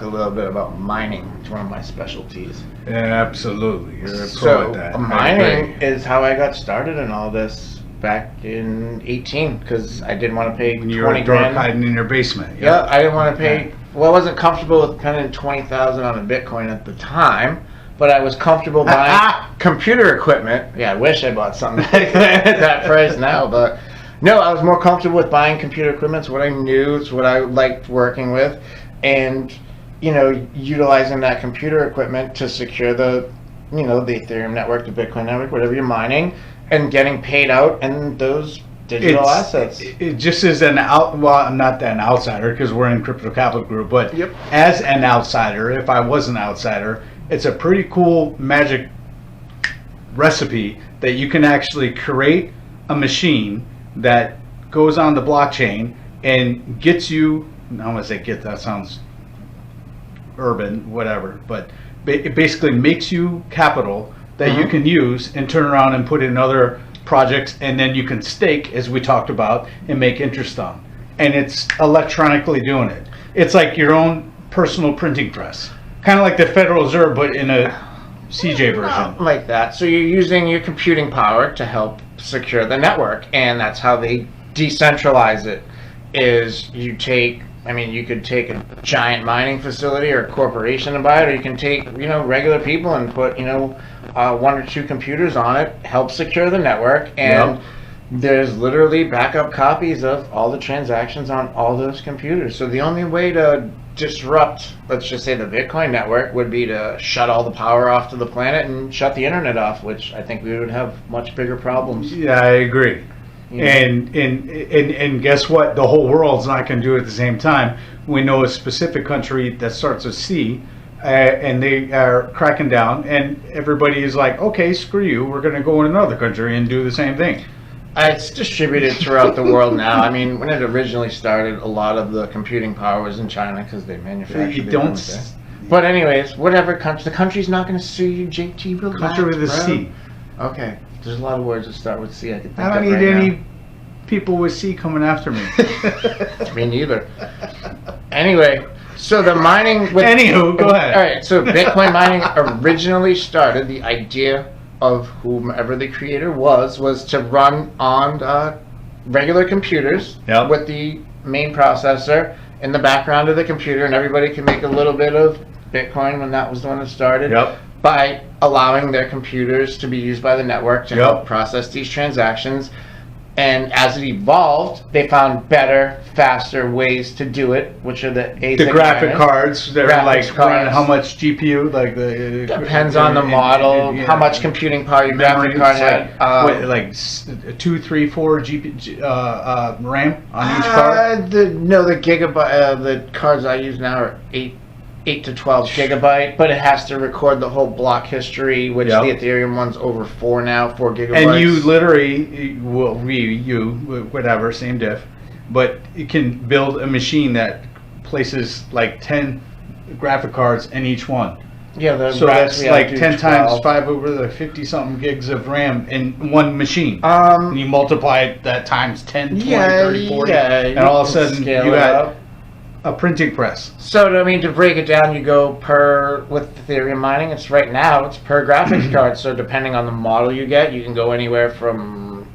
a little bit about mining. It's one of my specialties. Yeah, absolutely. You're a pro So at that. mining is how I got started in all this back in 18 because I didn't want to pay When you were 20 dark grand. hiding in your basement. Yeah, I didn't want to pay. Well, I wasn't comfortable with spending 20,000 on a Bitcoin at the time, but I was comfortable buying computer equipment. Yeah, I wish I bought something like that at that price now, but no, I was more comfortable with buying computer equipment. It's what I knew. It's what I liked working with, and utilizing that computer equipment to secure the Ethereum network, the Bitcoin network, whatever you're mining, and getting paid out in those digital assets. It just is well, not an outsider because we're in Crypto Capital Group, but Yep. as an outsider, if I was an outsider, it's a pretty cool magic recipe that you can actually create a machine that goes on the blockchain and gets you, I'm going to say get, that sounds urban, whatever, but it basically makes you capital that you can use and turn around and put in other projects, and then you can stake, as we talked about, and make interest on. And it's electronically doing it. It's like your own personal printing press, kind of like the Federal Reserve, but in a CJ version. Like that. So you're using your computing power to help secure the network, and that's how they decentralize it. Is you could take a giant mining facility or a corporation and buy it, or you can take regular people and put one or two computers on it, help secure the network, and there's literally backup copies of all the transactions on all those computers. So the only way to disrupt, let's just say, the Bitcoin network would be to shut all the power off to the planet and shut the internet off, which I think we would have much bigger problems. Yeah, I agree. And guess what? The whole world's not going to do it at the same time. We know a specific country that starts with C, and they are cracking down, and everybody is like, okay, screw you, we're going to go in another country and do the same thing. It's distributed throughout the world now. I mean, when it originally started, a lot of the computing power was in China because they manufactured it. But anyways, whatever country, the country's not going to sue you, JT. Relax, Country with a bro. C. Okay, there's a lot of words that start with C. I can think I don't of need right any people with C coming after me. now. Me neither. Anyway, so the mining. Anywho, go ahead. All right, so Bitcoin mining originally started. The idea of whomever the creator was to run on regular computers with the main processor in the background of the computer, and everybody can make a little bit of Bitcoin when that was the one that started by allowing their computers to be used by the network to help process these transactions. And as it evolved, they found better, faster ways to do it, which are the ASIC graphic cards. They're graphics running how much GPU? Depends on the model, how much computing power your graphic card had. Like 2, 3, 4 GP RAM on each card. The gigabyte. The cards I use now are 8 to 12 gigabyte, but it has to record the whole block history, which the Ethereum one's over 4 now, 4 gigabytes. And you literally, whatever, same diff, but you can build a machine that places like 10 graphic cards in each one. Yeah, so that's like 10 times 5 over the 50 something gigs of RAM in one machine. And you multiply that times 10, 20, 30, 40, and all of a sudden you got a printing press. So to break it down, you go with Ethereum mining, it's per graphics card. So depending on the model you get, you can go anywhere from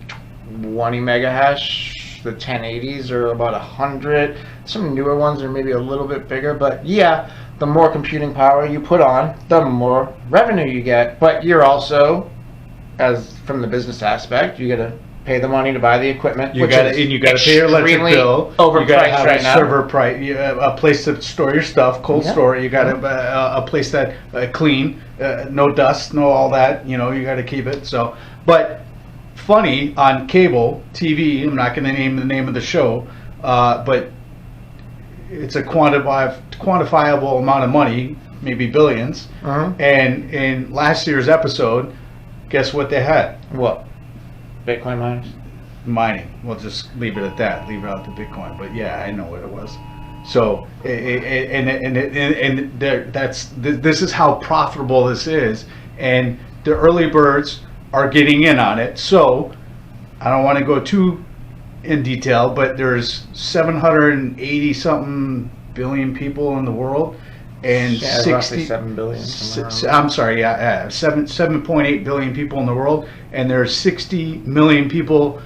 20 mega hash. The 1080s are about 100. Some newer ones are maybe a little bit bigger, but the more computing power you put on, the more revenue you get. But you're also, as from the business aspect, you gotta pay the money to buy the equipment. You got to pay your electric bill. You got to have a server price, a place to store your stuff, cold store. You got a place that clean, no dust, no all that. You got to keep it. So, but funny on cable TV. I'm not going to name the name of the show, but it's a quantifiable amount of money, maybe billions. And in last year's episode, guess what they had? What? Bitcoin miners? Mining. We'll just leave it at that. Leave out the Bitcoin. But yeah, I know what it was. So, this is how profitable this is, and the early birds are getting in on it. So, I don't want to go too in detail, but there's 780 something billion people in the world, and roughly 7 billion. I'm sorry, 7.8 billion people in the world, and there's 60 million people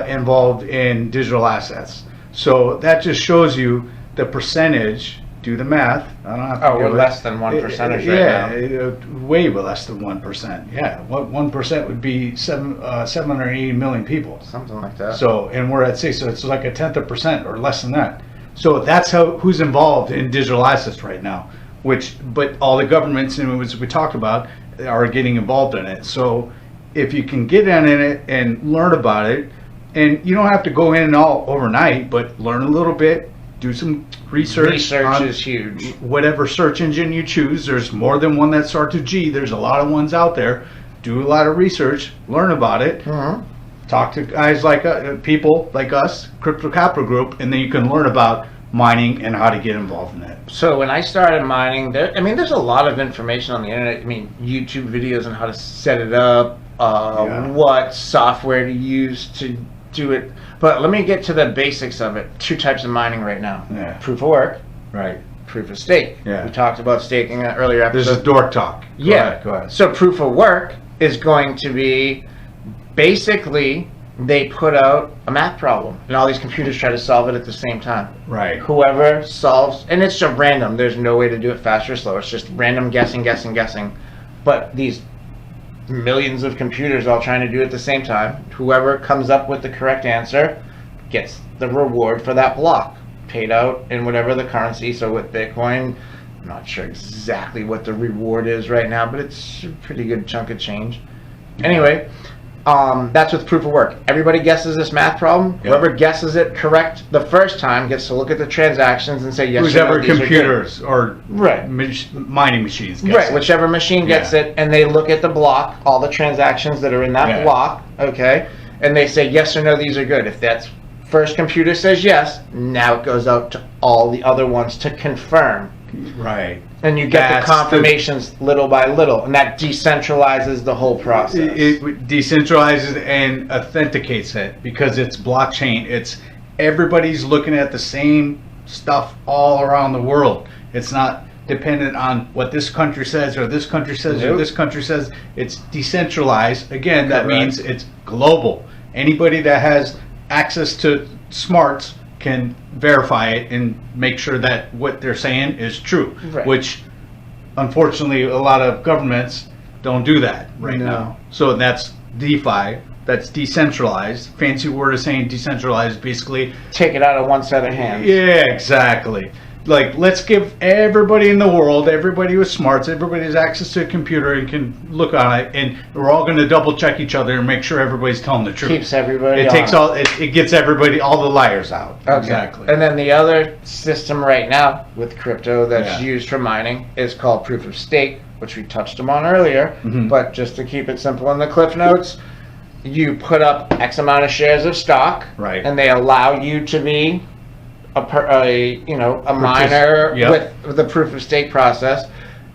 involved in digital assets. So that just shows you the percentage. Do the math. I don't have to. Oh, we're less than 1% right now. Yeah, way less than 1%. Yeah, what 1% would be 780 million people. Something like that. So, and we're at 6, so it's like 0.1% or less than that. So that's who's involved in digital assets right now. But all the governments, and as we talked about, are getting involved in it. So if you can get in it and learn about it, and you don't have to go in all overnight, but learn a little bit. Do some research. Research is huge. Whatever search engine you choose, there's more than one that starts with G. There's a lot of ones out there. Do a lot of research, learn about it. Talk to guys like people like us, Crypto Capital Group, and then you can learn about mining and how to get involved in it. So when I started mining, there's a lot of information on the internet. YouTube videos on how to set it up, what software to use to do it. But let me get to the basics of it. 2 types of mining right now. Yeah. Proof of work. Right. Proof of stake. Yeah. We talked about staking earlier episode. This is dork talk. Go ahead. So proof of work is going to be basically they put out a math problem and all these computers try to solve it at the same time. Right. Whoever solves, and it's just random. There's no way to do it faster or slower. It's just random guessing. But these millions of computers all trying to do it at the same time. Whoever comes up with the correct answer gets the reward for that block, paid out in whatever the currency. So with Bitcoin, I'm not sure exactly what the reward is right now, but it's a pretty good chunk of change. Anyway, that's with proof of work. Everybody guesses this math problem. Yep. Whoever guesses it correct the first time gets to look at the transactions and say yes. Whichever computers or right. Mining machines gets right. it. Whichever machine gets it, and they look at the block, all the transactions that are in that block, okay, and they say yes or no, these are good. If that first computer says yes, now it goes out to all the other ones to confirm. Right. And you get the confirmations little by little, and that decentralizes the whole process. It decentralizes and authenticates it because it's blockchain. It's everybody's looking at the same stuff all around the world. It's not dependent on what this country says or this country says or this country says. It's decentralized. Again, that means it's global. Anybody that has access to smarts can verify it and make sure that what they're saying is true, which unfortunately a lot of governments don't do that right now. So that's DeFi, that's decentralized. Fancy word of saying decentralized, basically take it out of one set of hands. Yeah, exactly. Like, let's give everybody in the world, everybody with smarts, everybody has access to a computer and can look on it, and we're all going to double check each other and make sure everybody's telling the truth. Keeps everybody. It gets everybody, all the liars out. Okay. Exactly. And then the other system right now with crypto that's used for mining is called proof of stake, which we touched on earlier. But just to keep it simple in the Cliff Notes, you put up X amount of shares of stock, and they allow you to be a miner with the proof of stake process,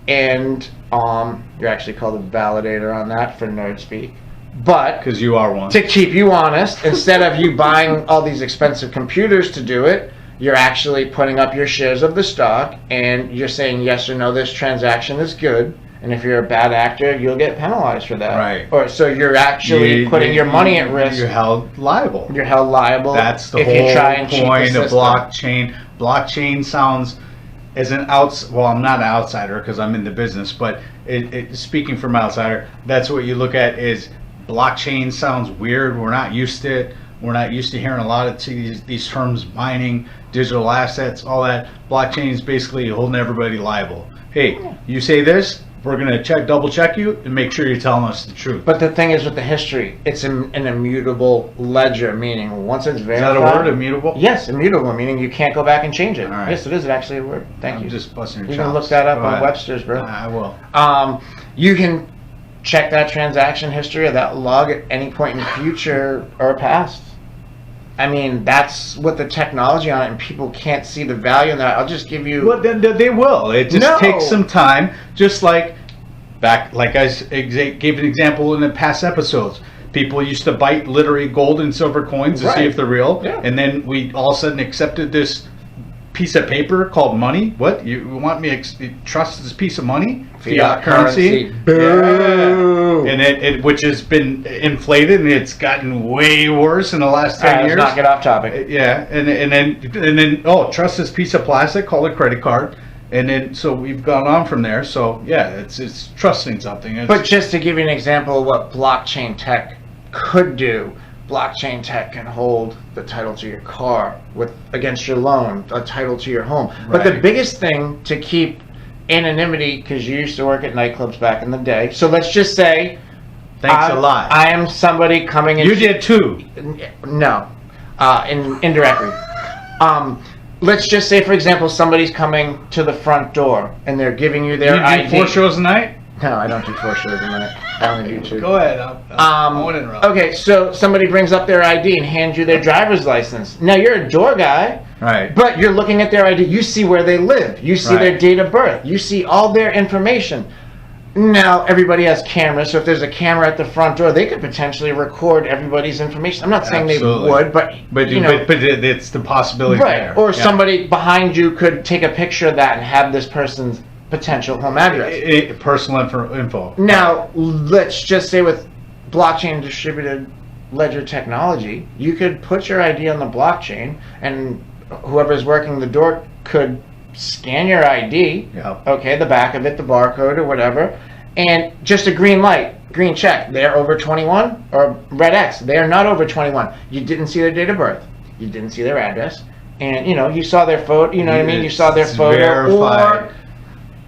and you're actually called a validator on that for nerd speak. But because you are one, to keep you honest, instead of you buying all these expensive computers to do it, you're actually putting up your shares of the stock and you're saying yes or no, this transaction is good. And if you're a bad actor, you'll get penalized for that. Right. Or so you're actually putting your money at risk. You're held liable. You're held liable. That's the whole point of blockchain. Blockchain sounds as an well, I'm not an outsider because I'm in the business, but speaking from an outsider, that's what you look at is blockchain sounds weird. We're not used to it. We're not used to hearing a lot of these terms, mining, digital assets, all that. Blockchain is basically holding everybody liable. Hey, you say this, we're going to double check you and make sure you're telling us the truth. But the thing is with the history, it's an immutable ledger, meaning once it's verified. Is that a word, immutable? Yes, immutable, meaning you can't go back and change it. All right. Yes, it is actually a word. Thank you. I'm just busting your chops. You can look that up on Webster's, bro. I will. You can check that transaction history or that log at any point in the future or past. I mean, that's what the technology on it, and people can't see the value in that. I'll just give you... Well, then they will. It just takes some time, just like I gave an example in the past episodes. People used to bite literally gold and silver coins to see if they're real, and then we all of a sudden accepted this piece of paper called money? What? You want me to trust this piece of money? Fiat currency. Yeah. And it which has been inflated, and it's gotten way worse in the last 10 years. Let's not get off topic. Yeah, and then trust this piece of plastic called a credit card. And then, so we've gone on from there. So yeah, it's trusting something. But just to give you an example of what blockchain tech could do, blockchain tech can hold the title to your car against your loan, a title to your home. Right. But the biggest thing to keep anonymity, because you used to work at nightclubs back in the day. So let's just say, thanks a lot. I am somebody coming in. You did too. No, indirectly. Let's just say, for example, somebody's coming to the front door and they're giving you their ID. You do 4 shows a night? No, I don't do 4 shows a night. I only do 2. Go ahead. I won't interrupt. Okay, so somebody brings up their ID and hands you their driver's license. Now, you're a door guy, right? But you're looking at their ID. You see where they live. You see their date of birth. You see all their information. Now, everybody has cameras, so if there's a camera at the front door, they could potentially record everybody's information. I'm not saying they would, but it's the possibility there. Or somebody behind you could take a picture of that and have this person's potential home address. Personal info. Now, let's just say with blockchain distributed ledger technology, you could put your ID on the blockchain, and whoever's working the door could scan your ID, okay, the back of it, the barcode or whatever, and just a green light, green check, they're over 21, or red X, they are not over 21. You didn't see their date of birth, you didn't see their address, and you saw their photo, you know what I mean, you saw their photo, verified. Or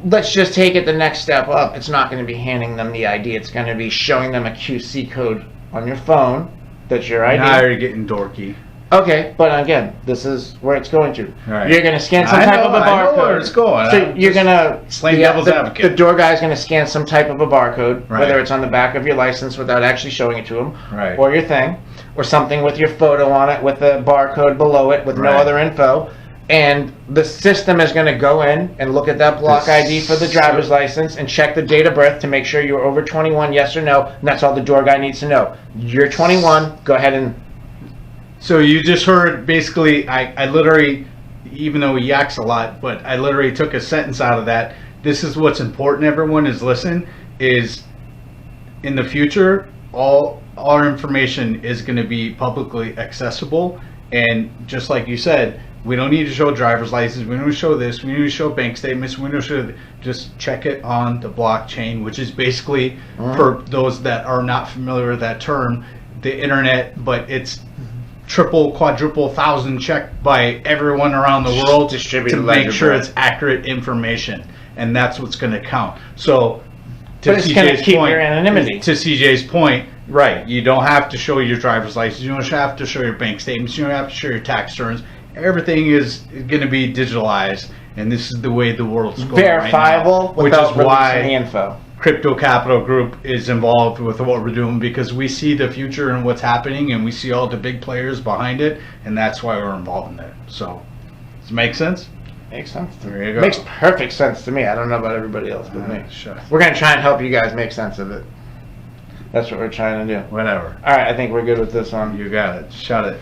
let's just take it the next step up. It's not going to be handing them the ID, it's going to be showing them a QC code on your phone that's your ID. Now you're getting dorky. Okay, but again, this is where it's going to. Right. You're going to scan some type of a barcode. I know where it's going. So you're going to... Plain devil's advocate. The door guy's going to scan some type of a barcode, right, whether it's on the back of your license without actually showing it to him, right, or your thing, or something with your photo on it with a barcode below it with no other info. And the system is going to go in and look at that block ID for the driver's license and check the date of birth to make sure you're over 21, yes or no. And that's all the door guy needs to know. You're 21, go ahead and... So you just heard, basically, I literally, even though he yaks a lot, but I literally took a sentence out of that. This is what's important, everyone, is listen, is in the future, all our information is going to be publicly accessible. And just like you said, we don't need to show a driver's license, we don't need to show this, we need to show bank statements, we don't show, just check it on the blockchain, which is basically, for those that are not familiar with that term, the internet, but it's triple, quadruple, thousand checked by everyone around the world to make sure it's accurate information, and that's what's going to count. So, but it's going to keep your anonymity. To CJ's point, right? You don't have to show your driver's license. You don't have to show your bank statements. You don't have to show your tax returns. Everything is going to be digitalized, and this is the way the world's going verifiable right now, which is why the info. Crypto Capital Group is involved with what we're doing, because we see the future and what's happening, and we see all the big players behind it, and that's why we're involved in it. So, does it make sense? Makes sense. There you go. Makes perfect sense to me. I don't know about everybody else, but me. Sure. We're going to try and help you guys make sense of it. That's what we're trying to do. Whatever. All right, I think we're good with this one. You got it. Shut it.